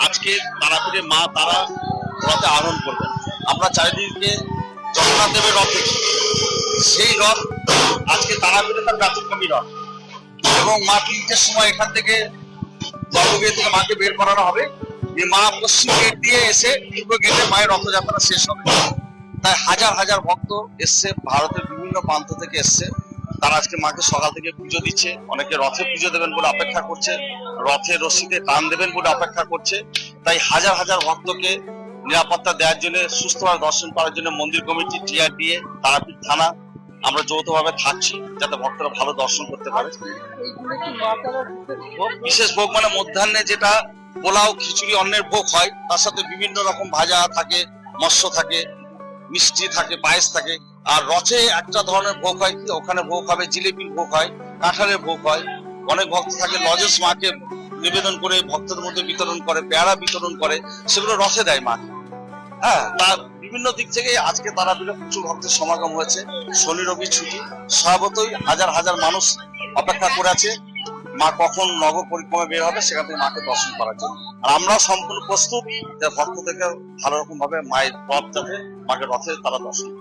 আজকে তারাপীঠে মা তারা রথে আরোহণ করবেন। আমরা চারিদিকে জগন্নাথ দেবের রথ দেখি, সেই রথ আজকে তারাপীঠে তার ব্যতিক্রমী রথ, এবং মা 3টের সময় এখান থেকে গর্ভগৃহ থেকে মাকে বের করানো হবে। যে মা পশ্চিম গেট দিয়ে এসে পূর্ব গেটে মায়ের রথযাত্রা শেষ হবে। তাই হাজার হাজার ভক্ত এসছে, ভারতের বিভিন্ন প্রান্ত থেকে এসছে। তারা আজকে মাকে সকাল থেকে পুজো দিচ্ছে, অনেকে রথে পুজো দেবেন বলে অপেক্ষা করছে, রথে রশিতে টান দেবেন বলে অপেক্ষা করছে। তাই হাজার হাজার ভক্তকে নিরাপত্তা দেওয়ার জন্য, সুস্থভাবে দর্শন করার জন্য মন্দির কমিটি, টিআরডিএ, তারাপীঠ থানা আমরা যৌথভাবে থাকছি, যাতে ভক্তরা ভালো দর্শন করতে পারে। বিশেষ ভোগ মানে মধ্যাহ্নে যেটা পোলাও, খিচুড়ি, অন্নের ভোগ হয়, তার সাথে বিভিন্ন রকম ভাজা থাকে, মৎস্য থাকে, মিষ্টি থাকে, পায়েস থাকে। আর রথে একটা ধরনের ভোগ হয়, কি ওখানে ভোগ হবে জিলিপির ভোগ হয়, কাঁঠালের ভোগ হয়। অনেক ভক্ত থাকে লজেস মাকে নিবেদন করে ভক্তদের মধ্যে বিতরণ করে, পেয়ারা বিতরণ করে, সেগুলো রথে দেয় মাকে। হ্যাঁ, তার বিভিন্ন দিক থেকে আজকে তারাপীঠে প্রচুর ভক্তের সমাগম হয়েছে। শনি রবি ছুটি, স্বভাবতই হাজার হাজার মানুষ অপেক্ষা করে আছে মা কখন নগর পরিক্রমা বের হবে, সেখান থেকে মাকে দর্শন করার জন্য। আর আমরাও সম্পূর্ণ প্রস্তুত যে ভক্তদেরকে ভালো রকম ভাবে মায়ের রথ যাতে মাকে রথে তারা দর্শন করে।